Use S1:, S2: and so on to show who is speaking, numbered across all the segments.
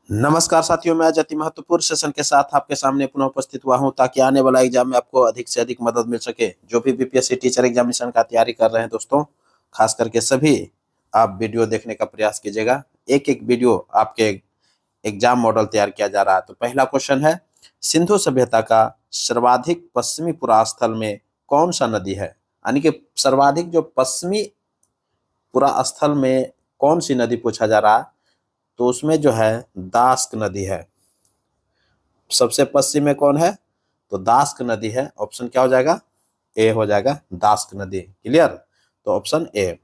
S1: नमस्कार साथियों, मैं आज अति महत्वपूर्ण सेशन के साथ आपके सामने पुनः उपस्थित हुआ हूं ताकि आने वाला एग्जाम में आपको अधिक से अधिक मदद मिल सके। जो भी बीपीएससी टीचर एग्जामिनेशन का तैयारी कर रहे हैं दोस्तों, खास करके सभी आप वीडियो देखने का प्रयास कीजिएगा। एक एक वीडियो आपके एग्जाम मॉडल तैयार किया जा रहा है। तो पहला क्वेश्चन है, सिंधु सभ्यता का सर्वाधिक पश्चिमी पुरास्थल में कौन सा नदी है? यानी कि सर्वाधिक जो पश्चिमी पुरास्थल में कौन सी नदी पूछा जा रहा है, तो उसमें जो है दास्क नदी है। सबसे पश्चिम में कौन है? तो दास्क नदी है। ऑप्शन क्या हो जाएगा? ए हो जाएगा, दास्क नदी। क्लियर? तो ऑप्शन ए।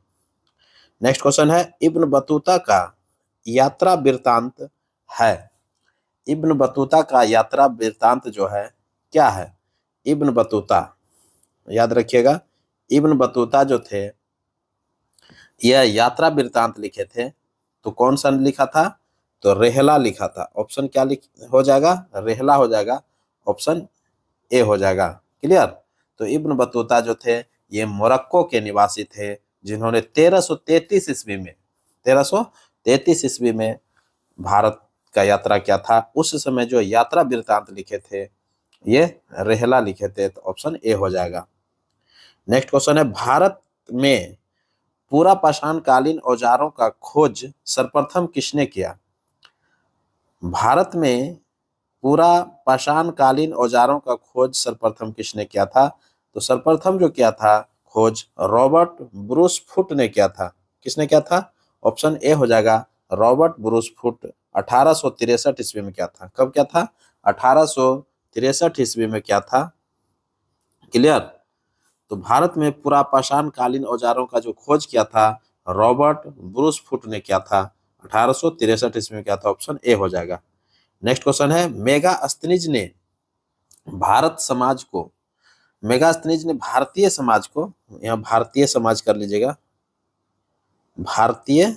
S1: नेक्स्ट क्वेश्चन है, इब्न बतूता का यात्रा वृत्तांत है। इब्न बतूता का यात्रा वृत्तांत जो है क्या है? इब्न बतूता, याद रखिएगा, इब्न बतूता जो थे यह यात्रा वृत्तांत लिखे थे। तो कौन सा लिखा था? तो रेहला लिखा था। ऑप्शन क्या हो जाएगा? रेहला हो जाएगा। ऑप्शन ए हो जाएगा। क्लियर? तो इब्न बतूता जो थे ये मोरक्को के निवासी थे, जिन्होंने 1333 ईस्वी में 1333 ईस्वी में भारत का यात्रा किया था। उस समय जो यात्रा वृत्तांत लिखे थे ये रेहला लिखे थे। तो ऑप्शन ए हो जाएगा। नेक्स्ट क्वेश्चन है, भारत में पूरा पाषाणकालीन औजारों का खोज सर्वप्रथम किसने किया? भारत में पूरा पाषाणकालीन औजारों का खोज सर्वप्रथम किसने किया था? तो सर्वप्रथम जो किया था खोज रॉबर्ट ब्रूस फुट ने किया था। किसने किया था? ऑप्शन ए हो जाएगा, रॉबर्ट ब्रूस फुट। 1863 ईस्वी में किया था। कब क्या था? 1863 ईस्वी में क्या था। क्लियर? तो भारत में पूरा पाषाणकालीन औजारों का जो खोज किया था रॉबर्ट ब्रूस फुट ने किया था। 1863 ईस्वी में किया था। ऑप्शन ए हो जाएगा। नेक्स्ट क्वेश्चन है, मेगास्थनीज ने भारत समाज को मेगास्थनीज ने भारतीय समाज को, यहाँ भारतीय समाज कर लीजिएगा, भारतीय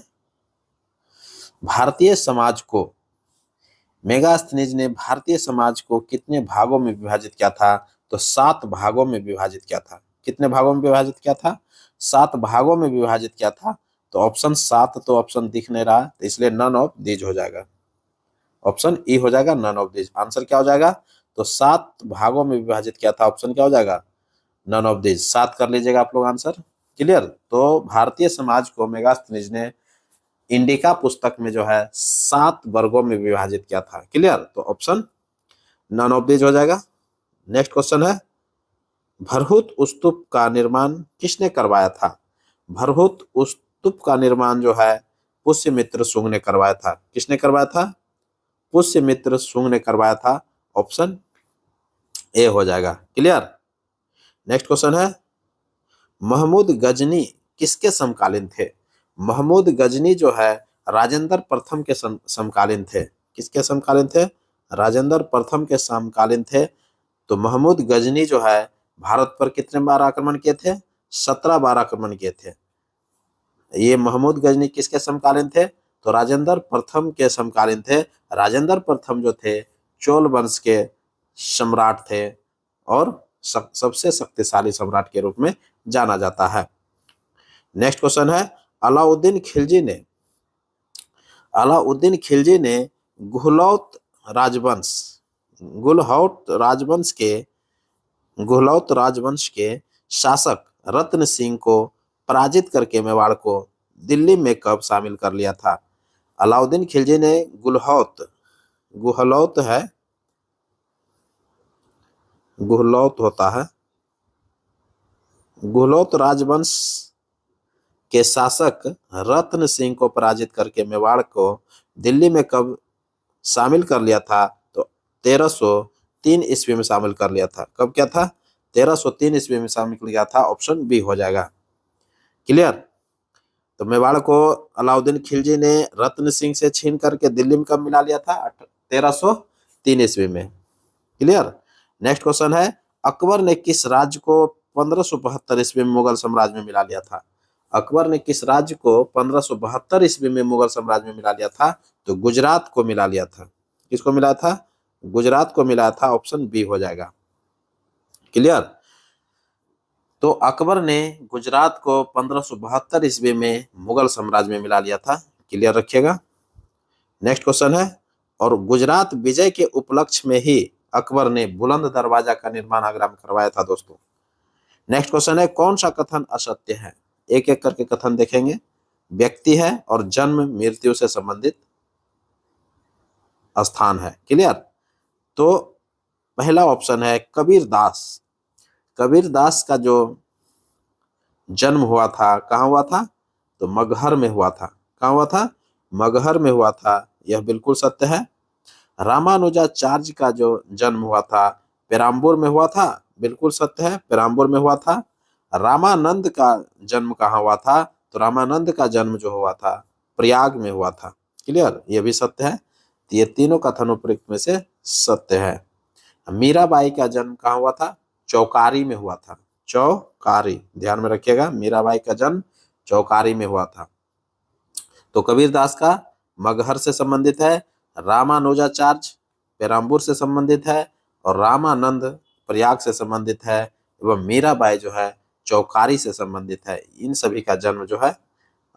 S1: भारतीय समाज को मेगास्थनीज ने भारतीय समाज को कितने भागों में विभाजित किया था? तो 7 भागों में विभाजित किया था। कितने भागों में विभाजित किया था? 7 भागों में विभाजित किया था। तो ऑप्शन 7 तो ऑप्शन दिख नहीं रहा, तो इसलिए नन ऑफ दीज हो जाएगा। ऑप्शन ई हो जाएगा, नन ऑफ दीज। आंसर क्या हो जाएगा? तो 7 भागों में विभाजित किया था। ऑप्शन क्या हो जाएगा? None of these. 7 कर लीजिएगा आप लोग आंसर। क्लियर? तो भारतीय समाज को मेगास्थनीज ने इंडिका पुस्तक में जो है 7 वर्गों में विभाजित किया था। क्लियर? तो ऑप्शन नन ऑफ दीज हो जाएगा। नेक्स्ट क्वेश्चन है, भरहुत स्तूप का निर्माण किसने करवाया था? भरहुत स्तूप का निर्माण जो है पुष्यमित्र शुंग ने करवाया था। किसने करवाया था? पुष्यमित्र शुंग ने करवाया था। ऑप्शन ए हो जाएगा। क्लियर? नेक्स्ट क्वेश्चन है, महमूद गजनी किसके समकालीन थे? महमूद गजनी जो है राजेंद्र प्रथम के समकालीन थे। किसके समकालीन थे? राजेंद्र प्रथम के समकालीन थे। तो महमूद गजनी जो है भारत पर कितने बार आक्रमण किए थे? 17 बार आक्रमण किए थे। ये महमूद गजनी किसके समकालीन थे? तो राजेंद्र प्रथम के समकालीन थे। राजेंद्र प्रथम जो थे चोल वंश के सम्राट थे और सबसे शक्तिशाली सम्राट के रूप में जाना जाता है। नेक्स्ट क्वेश्चन है, अलाउद्दीन खिलजी ने गुहलौत राजवंश गुहलौत राजवंश के शासक रत्न सिंह को पराजित करके मेवाड़ को दिल्ली में कब शामिल कर लिया था? अलाउद्दीन खिलजी ने गुहलौत होता है, गुहलौत राजवंश के शासक रत्न सिंह को पराजित करके मेवाड़ को दिल्ली में कब शामिल कर लिया था? तो 1303 ईस्वी में शामिल कर लिया था। कब क्या था? 1303 ईस्वी में शामिल किया था। ऑप्शन बी हो जाएगा। क्लियर? तो मेवाड़ को अलाउद्दीन खिलजी ने रत्न सिंह से छीन करके दिल्ली में कब मिला लिया था? 1303 ईस्वी में। क्लियर? नेक्स्ट क्वेश्चन है, अकबर ने किस राज्य को 1572 ईस्वी में मुगल साम्राज्य में मिला लिया था? अकबर ने किस राज्य को 1572 ईस्वी में मुगल साम्राज्य में मिला लिया था? तो गुजरात को मिला लिया था। किसको मिला था? गुजरात को मिला था। ऑप्शन बी हो जाएगा। क्लियर? तो अकबर ने गुजरात को 1572 ईस्वी में मुगल साम्राज्य में मिला लिया था। क्लियर रखिएगा। नेक्स्ट क्वेश्चन है, और गुजरात विजय के उपलक्ष्य में ही अकबर ने बुलंद दरवाजा का निर्माण आगरा में करवाया था दोस्तों। नेक्स्ट क्वेश्चन है, कौन सा कथन असत्य है? एक एक करके कथन देखेंगे। व्यक्ति है और जन्म मृत्यु से संबंधित स्थान है। क्लियर? तो पहला ऑप्शन है कबीर दास। कबीर दास का जो जन्म हुआ था कहाँ हुआ था? तो मगहर में हुआ था। कहाँ हुआ था? मगहर में हुआ था। यह बिल्कुल सत्य है। रामानुजाचार्य का जो जन्म हुआ था पेराम्बूर में हुआ था। बिल्कुल सत्य है, पेराम्बूर में हुआ था। रामानंद का जन्म कहाँ हुआ था? तो रामानंद का जन्म जो हुआ था प्रयाग में हुआ था। क्लियर? यह भी सत्य है। तो ये तीनों कथन उपयुक्त में से सत्य है। मीराबाई का जन्म कहाँ हुआ था? चौकारी में हुआ था। चौकारी, ध्यान में रखिएगा, मीराबाई का जन्म चौकारी में हुआ था। तो कबीरदास का मगहर से संबंधित है, रामानुजाचार्य पेराम्बूर से संबंधित है और रामानंद प्रयाग से संबंधित है एवं मीराबाई जो है चौकारी से संबंधित है। इन सभी का जन्म जो है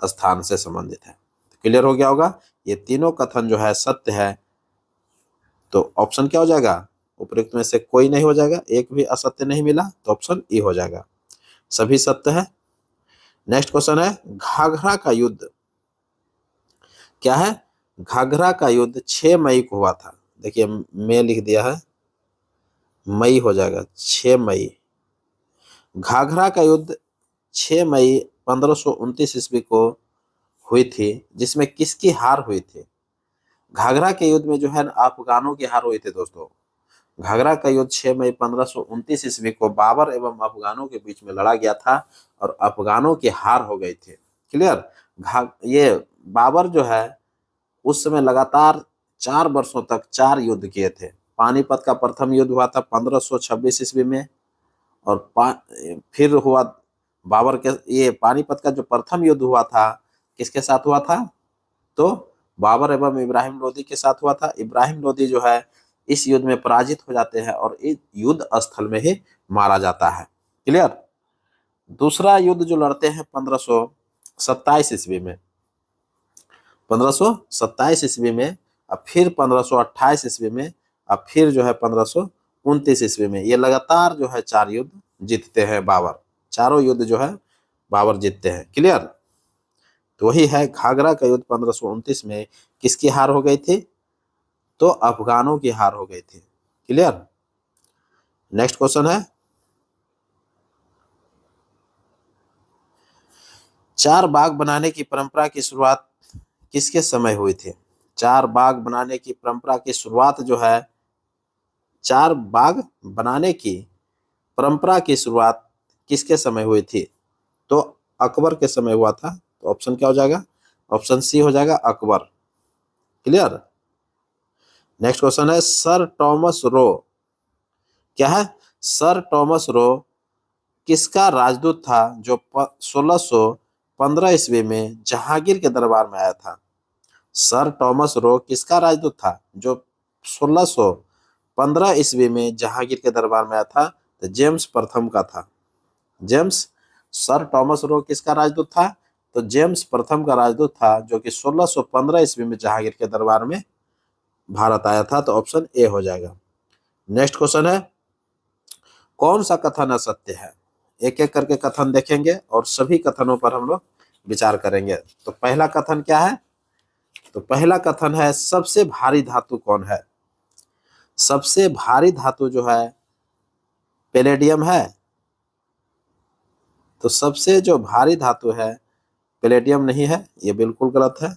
S1: स्थान से संबंधित है। तो क्लियर हो गया होगा। ये तीनों कथन जो है सत्य है। तो ऑप्शन क्या हो जाएगा? उपयुक्त में से कोई नहीं हो जाएगा, एक भी असत्य नहीं मिला, तो ऑप्शन ई हो जाएगा, सभी सत्य है। नेक्स्ट क्वेश्चन है, घाघरा का युद्ध क्या है? घाघरा का युद्ध 6 मई को हुआ था। देखिए मैं लिख दिया है, मई हो जाएगा, 6 मई। घाघरा का युद्ध 6 मई 1529 ईस्वी को हुई थी, जिसमें किसकी हार हुई थी? घाघरा के युद्ध में जो है अफगानों की हार हुई थी दोस्तों। घाघरा का युद्ध 6 मई 1529 ईस्वी को बाबर एवं अफगानों के बीच में लड़ा गया था और अफगानों की हार हो गई थी। क्लियर? ये बाबर जो है उस समय लगातार 4 वर्षों तक 4 युद्ध किए थे। पानीपत का प्रथम युद्ध हुआ था 1526 ईस्वी में और फिर हुआ बाबर के, ये पानीपत का जो प्रथम युद्ध हुआ था किसके साथ हुआ था? तो बाबर एवं इब्राहिम लोदी के साथ हुआ था। इब्राहिम लोदी जो है इस युद्ध में पराजित हो जाते हैं और इस युद्ध स्थल में ही मारा जाता है। क्लियर? दूसरा युद्ध जो लड़ते हैं 1527 ईस्वी में, 1527 ईस्वी में, अब फिर 1528 ईस्वी में, अब फिर जो है 1529 ईस्वी में, ये लगातार जो है 4 युद्ध जीतते हैं बाबर। चारों युद्ध जो है बाबर जीतते हैं। क्लियर? तो वही है घाघरा का युद्ध 1529 में किसकी हार हो गई थी? तो अफगानों की हार हो गई थी। क्लियर? नेक्स्ट क्वेश्चन है, 4 बाग बनाने की परंपरा की शुरुआत किसके समय हुई थी? 4 बाग बनाने की परंपरा की शुरुआत जो है, 4 बाग बनाने की परंपरा की शुरुआत किसके समय हुई थी? तो अकबर के समय हुआ था। तो ऑप्शन क्या हो जाएगा? ऑप्शन सी हो जाएगा, अकबर। क्लियर? नेक्स्ट क्वेश्चन है, सर टॉमस रो क्या है? सर टॉमस रो किसका राजदूत था जो 1615 ईस्वी में जहांगीर के दरबार में आया था? सर टॉमस रो किसका राजदूत था जो 1615 ईस्वी में जहांगीर के दरबार में आया था? तो जेम्स प्रथम का था। जेम्स, सर टॉमस रो किसका राजदूत था? तो जेम्स प्रथम का राजदूत था जो कि 1615 ईस्वी में जहांगीर के दरबार में भारत आया था। तो ऑप्शन ए हो जाएगा। नेक्स्ट क्वेश्चन है, कौन सा कथन असत्य है? एक एक करके कथन देखेंगे और सभी कथनों पर हम लोग विचार करेंगे। तो पहला कथन क्या है? तो पहला कथन है, सबसे भारी धातु कौन है? सबसे भारी धातु जो है पैलेडियम है। तो सबसे जो भारी धातु है पैलेडियम नहीं है, ये बिल्कुल गलत है।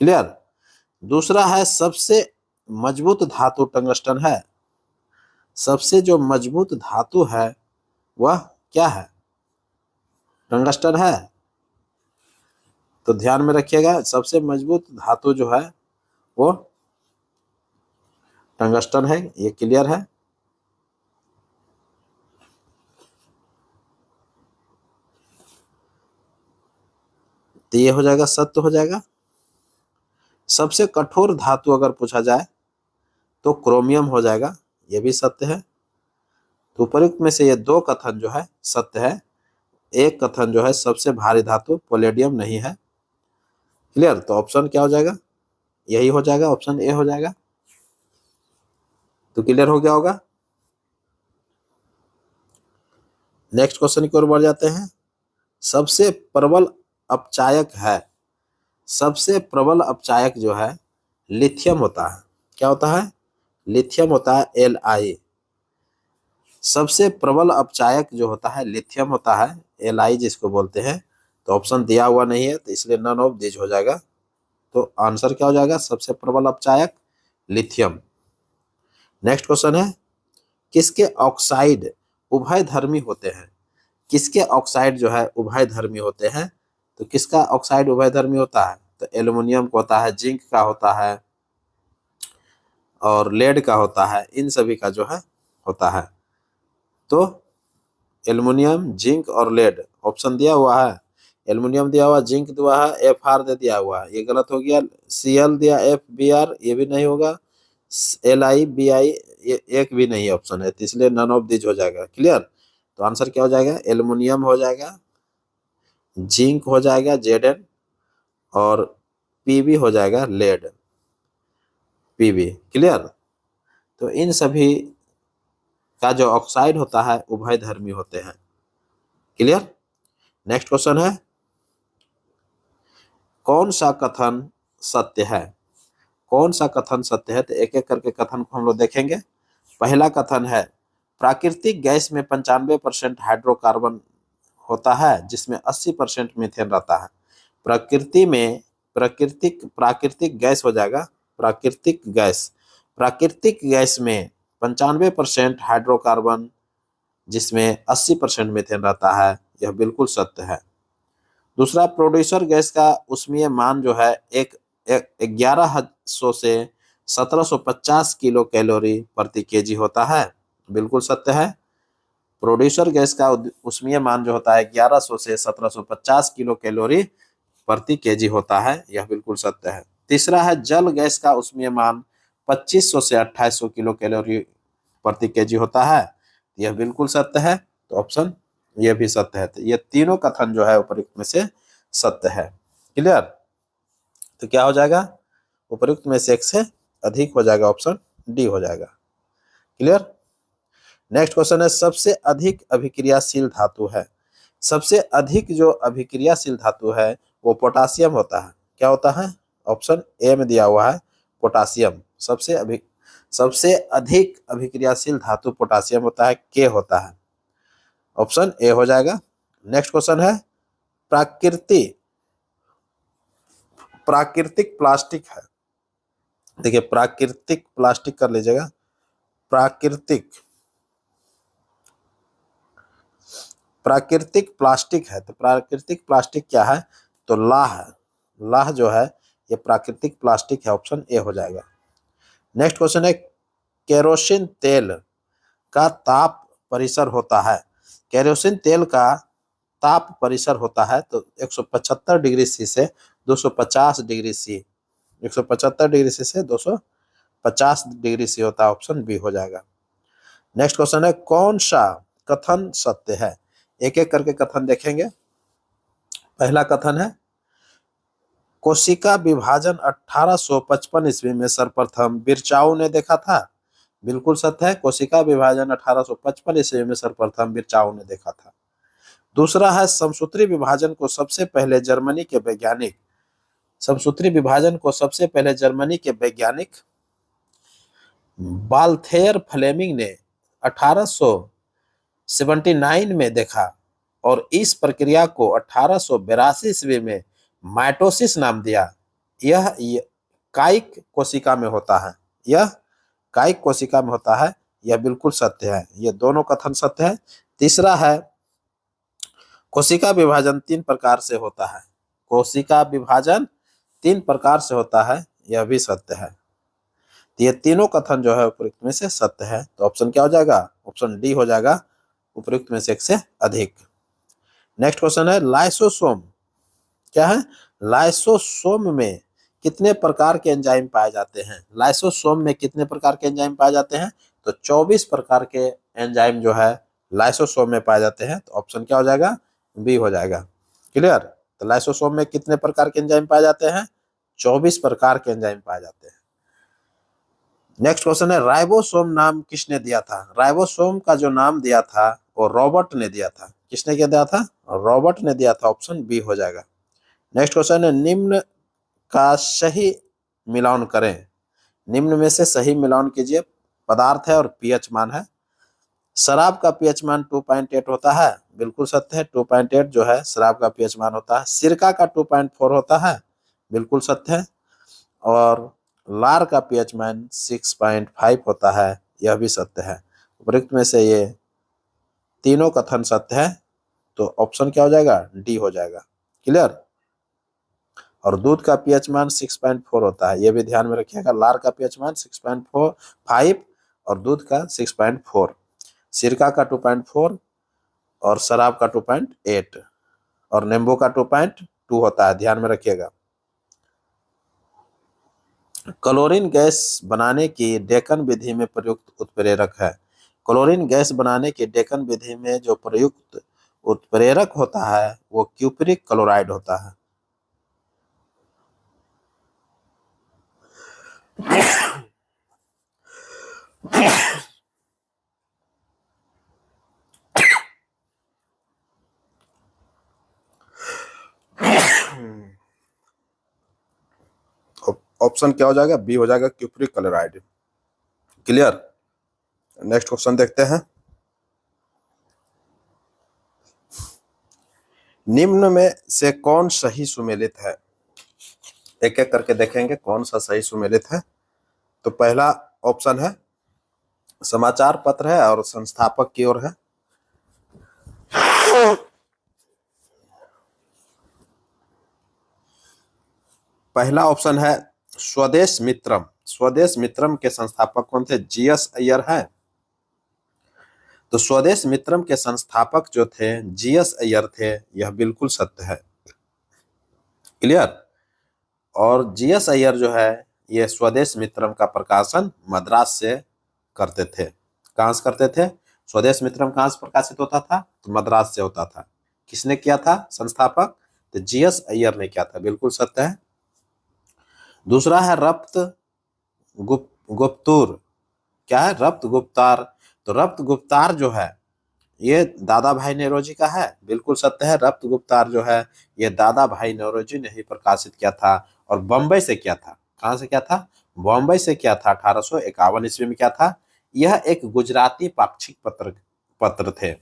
S1: क्लियर? दूसरा है, सबसे मजबूत धातु टंगस्टन है। सबसे जो मजबूत धातु है वह क्या है? टंगस्टन है। तो ध्यान में रखिएगा, सबसे मजबूत धातु जो है वो टंगस्टन है। ये क्लियर है। तो ये हो जाएगा, सत्य हो जाएगा। सबसे कठोर धातु अगर पूछा जाए तो क्रोमियम हो जाएगा, ये भी सत्य है। तो उपयुक्त में से ये 2 कथन जो है सत्य है। एक कथन जो है सबसे भारी धातु पैलेडियम नहीं है। क्लियर? तो ऑप्शन क्या हो जाएगा? यही हो जाएगा, ऑप्शन ए हो जाएगा। तो क्लियर हो गया होगा। नेक्स्ट क्वेश्चन की ओर बढ़ जाते हैं। सबसे प्रबल अपचायक है, सबसे प्रबल अपचायक जो है लिथियम होता है। क्या होता है? लिथियम होता है, Li। सबसे प्रबल अपचायक जो होता है लिथियम होता है, Li जिसको बोलते हैं। तो ऑप्शन दिया हुआ नहीं है, तो इसलिए नन ऑफ दिस हो जाएगा। तो आंसर क्या हो जाएगा? सबसे प्रबल अपचायक लिथियम। नेक्स्ट क्वेश्चन है, किसके ऑक्साइड उभयधर्मी होते हैं? किसके ऑक्साइड जो है उभयधर्मी होते हैं? तो किसका ऑक्साइड उभयधर्मी होता है? तो एल्युमिनियम का होता है, जिंक का होता है और लेड का होता है, इन सभी का जो है होता है। तो एल्युमिनियम, जिंक और लेड ऑप्शन दिया हुआ है। एल्युमिनियम दिया हुआ, जिंक दिया है, Fr दे दिया हुआ है, ये गलत हो गया। Cl दिया, FBr, ये भी नहीं होगा। Li, Bi, ये एक भी नहीं ऑप्शन है, तो इसलिए नन ऑफ दिस हो जाएगा। क्लियर? तो आंसर क्या हो जाएगा? एल्युमिनियम हो जाएगा, जिंक हो जाएगा Zn, और Pb हो जाएगा लेड, Pb। क्लियर? तो इन सभी का जो ऑक्साइड होता है उभयधर्मी होते हैं। क्लियर? नेक्स्ट क्वेश्चन है, कौन सा कथन सत्य है? कौन सा कथन सत्य है? तो एक एक करके कथन को हम लोग देखेंगे। पहला कथन है, प्राकृतिक गैस में 95% हाइड्रोकार्बन होता है, जिसमें 80% मीथेन रहता है। प्रकृति में प्राकृतिक गैस हो जाएगा, प्राकृतिक गैस में 95% हाइड्रोकार्बन, जिसमें 80% मीथेन रहता है, यह बिल्कुल सत्य है। दूसरा, प्रोड्यूसर गैस का ऊष्मीय मान जो है 1100 से 1750 किलो कैलोरी प्रति केजी होता है, बिल्कुल सत्य है। प्रोड्यूसर गैस का ऊष्मीय मान जो होता है 1100 से 1750 किलो कैलोरी प्रति केजी होता है, यह बिल्कुल सत्य है। तीसरा है, जल गैस का ऊष्मीय मान 2500 से 2800 किलो कैलोरी प्रति केजी होता है, यह बिल्कुल सत्य है। तो ऑप्शन ये भी सत्य है। तो ये तीनों कथन जो है उपयुक्त में से सत्य है। क्लियर? तो क्या हो जाएगा? उपयुक्त में से एक से अधिक हो जाएगा, ऑप्शन डी हो जाएगा। क्लियर? नेक्स्ट क्वेश्चन है, सबसे अधिक अभिक्रियाशील धातु है। सबसे अधिक जो अभिक्रियाशील धातु है वो पोटासियम होता है। क्या होता है? ऑप्शन ए में दिया हुआ है, पोटासियम। सबसे अधिक अभिक्रियाशील धातु पोटासियम होता है, के होता है, ऑप्शन ए हो जाएगा। नेक्स्ट क्वेश्चन है, प्राकृतिक प्लास्टिक है। देखिए, प्राकृतिक प्लास्टिक कर लीजिएगा, प्राकृतिक प्लास्टिक है। तो प्राकृतिक प्लास्टिक क्या है? तो लाह जो है ये प्राकृतिक प्लास्टिक है, ऑप्शन ए हो जाएगा। नेक्स्ट क्वेश्चन है, केरोसिन तेल का ताप परिसर होता है। केरोसिन तेल का ताप परिसर होता है तो 175 डिग्री सी से 250 डिग्री सी, 175 डिग्री सी से 250 डिग्री सी होता है, ऑप्शन बी हो जाएगा। नेक्स्ट क्वेश्चन है, कौन सा कथन सत्य है? एक एक करके कथन देखेंगे। पहला कथन है, कोशिका विभाजन 1855 ईस्वी में सर्वप्रथम बिरचाऊ ने देखा था, बिल्कुल सत्य है। कोशिका विभाजन 1855 ईस्वी में सर्वप्रथम बिरचाऊ ने देखा था। दूसरा है, समसूत्री विभाजन को सबसे पहले जर्मनी के वैज्ञानिक वाल्थेयर फ्लेमिंग ने 1879 में देखा, और इस प्रक्रिया को 1882 ईस्वी में माइटोसिस नाम दिया। यह कायिक कोशिका में होता है, यह बिल्कुल सत्य है। ये दोनों कथन सत्य है। तीसरा है, कोशिका विभाजन 3 प्रकार से होता है, यह भी सत्य है। तो ये तीनों कथन जो है उपयुक्त में से सत्य है। तो ऑप्शन क्या हो जाएगा? ऑप्शन डी हो जाएगा, उपयुक्त में से एक से अधिक। नेक्स्ट क्वेश्चन है, लाइसोसोम क्या है? लाइसोसोम में कितने प्रकार के एंजाइम पाए जाते हैं? लाइसोसोम में कितने प्रकार के एंजाइम पाए जाते हैं? तो 24 प्रकार के एंजाइम जो है लाइसोसोम में पाए जाते हैं। तो ऑप्शन क्या हो जाएगा? बी हो जाएगा। क्लियर? तो लाइसोसोम में कितने प्रकार के एंजाइम पाए जाते हैं? 24 प्रकार के एंजाइम पाए जाते हैं। नेक्स्ट क्वेश्चन है, राइबोसोम नाम किसने दिया था? राइबोसोम का जो नाम दिया था वो रॉबर्ट ने दिया था। किसने क्या दिया था? रॉबर्ट ने दिया था। ऑप्शन बी हो जाएगा। नेक्स्ट क्वेश्चन है, निम्न का सही मिलान करें। निम्न में से सही मिलान कीजिए। पदार्थ है और पीएच मान है। शराब का पीएच मान 2.8 होता है, बिल्कुल सत्य है। 2.8 जो है शराब का पीएच मान होता है। सिरका का 2.4 होता है, बिल्कुल सत्य है। और लार का पीएच मान 6.5 होता है, यह भी सत्य है। उपरोक्त में से ये तीनों कथन सत्य है, तो ऑप्शन क्या हो जाएगा? डी हो जाएगा। क्लियर? और दूध का पीएच मान 6.4 होता है, यह भी ध्यान में रखिएगा। लार का पीएच मान 6.5 और दूध का 6.4। सिरका का 2.4 और शराब का 2.8 और नींबू का 2.2 होता है, ध्यान में रखिएगा। क्लोरीन गैस बनाने की डेकन विधि में प्रयुक्त उत्प्रेरक है। क्लोरीन गैस बनाने की डेकन विधि में जो प्रयुक्त उत्प्रेरक होता है वो क्यूपरिक क्लोराइड होता है। ऑप्शन क्या हो जाएगा? बी हो जाएगा, cupric chloride. Clear? Next question देखते हैं। निम्न में से कौन सही सुमेलित है? एक एक करके देखेंगे कौन सा सही सुमेलित है। तो पहला ऑप्शन है समाचार पत्र है और संस्थापक की ओर है। पहला ऑप्शन है स्वदेश मित्रम। स्वदेश मित्रम के संस्थापक कौन थे? जीएस अय्यर है। तो स्वदेश मित्रम के संस्थापक जो थे जीएस अय्यर थे, यह बिल्कुल सत्य है। क्लियर? और जीएस अय्यर जो है ये स्वदेश मित्रम का प्रकाशन मद्रास से करते थे। कहां से करते थे? स्वदेश मित्रम कहां से प्रकाशित होता था? तो मद्रास से होता था। किसने किया था संस्थापक? तो जीएस अय्यर ने किया था, बिल्कुल सत्य है। दूसरा है रप्त गुप्तूर। क्या है? रप्त गुप्तार। तो रप्त गुप्तार जो है ये दादा भाई नेरोजी का है, बिल्कुल सत्य है। रप्त गुप्तार जो है ये दादा भाई नेरोजी ने ही प्रकाशित किया था और बंबई से किया था। कहां से किया था? बॉम्बे से किया था। 1851 ईस्वी में क्या था? यह एक गुजराती पाक्षिक पत्र थे।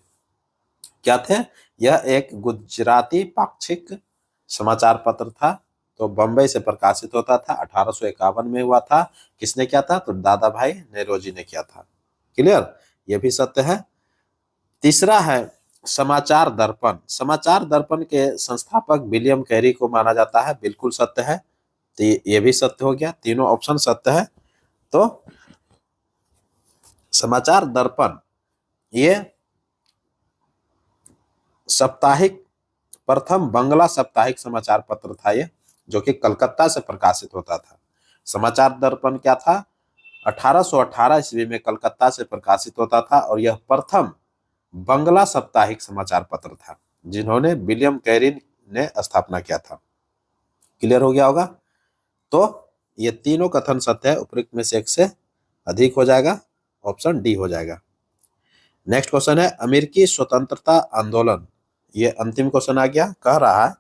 S1: क्या थे? यह एक गुजराती पाक्षिक समाचार पत्र था। तो बंबई से प्रकाशित होता था, 1851 में हुआ था। किसने किया था? तो दादा भाई नेरोजी ने किया था। क्लियर? यह भी सत्य है। तीसरा है समाचार दर्पण। समाचार दर्पण के संस्थापक विलियम कैरी को माना जाता है, बिल्कुल सत्य है। तो ये भी सत्य हो गया, तीनों ऑप्शन सत्य है। तो समाचार दर्पण ये साप्ताहिक प्रथम बंगला साप्ताहिक समाचार पत्र था ये, जो कि कलकत्ता से प्रकाशित होता था। समाचार दर्पण क्या था? 1818 ईस्वी में कलकत्ता से प्रकाशित होता था और यह प्रथम बंगला साप्ताहिक समाचार पत्र था जिन्होंने विलियम कैरी ने स्थापना किया था। क्लियर हो गया होगा? तो ये तीनों कथन सत्य है, उपरोक्त में से एक से अधिक हो जाएगा, ऑप्शन डी हो जाएगा। नेक्स्ट क्वेश्चन है अमेरिकी स्वतंत्रता आंदोलन। ये अंतिम क्वेश्चन आ गया। कह रहा है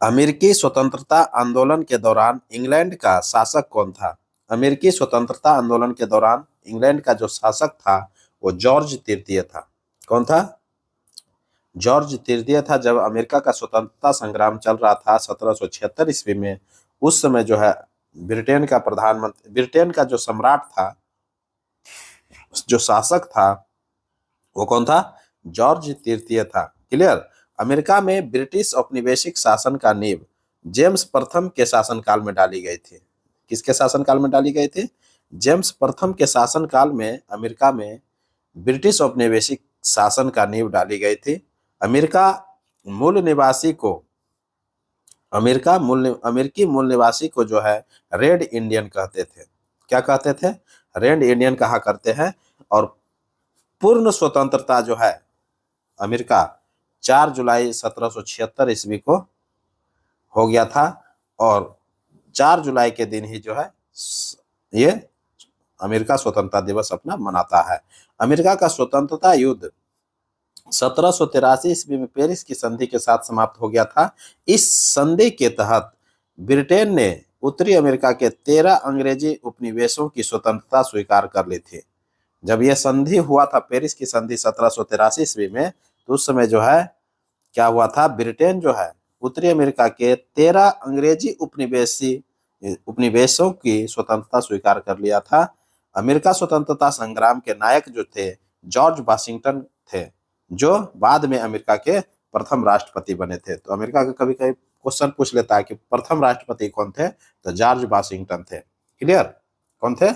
S1: अमेरिकी स्वतंत्रता आंदोलन के दौरान इंग्लैंड का शासक कौन था? अमेरिकी स्वतंत्रता आंदोलन के दौरान इंग्लैंड का जो शासक था वो जॉर्ज तृतीय था। कौन था? जॉर्ज तृतीय था। जब अमेरिका का स्वतंत्रता संग्राम चल रहा था 1776 ईस्वी में, उस समय जो है ब्रिटेन का प्रधानमंत्री, ब्रिटेन का जो सम्राट था, जो शासक था, वो कौन था? जॉर्ज तृतीय था। क्लियर? अमेरिका में ब्रिटिश औपनिवेशिक शासन का नींव जेम्स प्रथम के शासनकाल में डाली गई थी। किसके शासनकाल में डाली गई थी? जेम्स प्रथम के शासनकाल में अमेरिका में ब्रिटिश औपनिवेशिक शासन का नींव डाली गई थी। अमेरिका मूल निवासी को अमेरिकी मूल निवासी को जो है रेड इंडियन कहते थे। क्या कहते थे? रेड इंडियन कहा करते हैं। और पूर्ण स्वतंत्रता जो है अमेरिका 4 जुलाई 1776 ईस्वी को हो गया था। और 4 जुलाई के दिन ही जो है ये अमेरिका स्वतंत्रता दिवस अपना मनाता है। अमेरिका का स्वतंत्रता युद्ध 1783 ईस्वी में पेरिस की संधि के साथ समाप्त हो गया था। इस संधि के तहत ब्रिटेन ने उत्तरी अमेरिका के 13 अंग्रेजी उपनिवेशों की स्वतंत्रता स्वीकार कर ली थी। जब यह संधि हुआ था, पेरिस की संधि 1783 ईस्वी में, तो उस समय जो है क्या हुआ था, ब्रिटेन जो है उत्तरी अमेरिका के 13 अंग्रेजी उपनिवेशों की स्वतंत्रता स्वीकार कर लिया था। अमेरिका स्वतंत्रता संग्राम के नायक जो थे जॉर्ज वाशिंगटन थे, जो बाद में अमेरिका के प्रथम राष्ट्रपति बने थे। तो अमेरिका का कभी कभी क्वेश्चन पूछ लेता है कि प्रथम राष्ट्रपति कौन थे, तो जॉर्ज वाशिंगटन थे। क्लियर? कौन थे?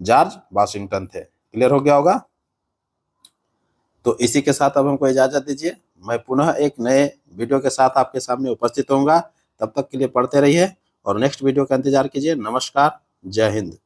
S1: जॉर्ज वाशिंगटन थे। क्लियर हो गया होगा। तो इसी के साथ अब हमको इजाजत दीजिए। मैं पुनः एक नए वीडियो के साथ आपके सामने उपस्थित होऊंगा। तब तक के लिए पढ़ते रहिए और नेक्स्ट वीडियो का इंतजार कीजिए। नमस्कार, जय हिंद।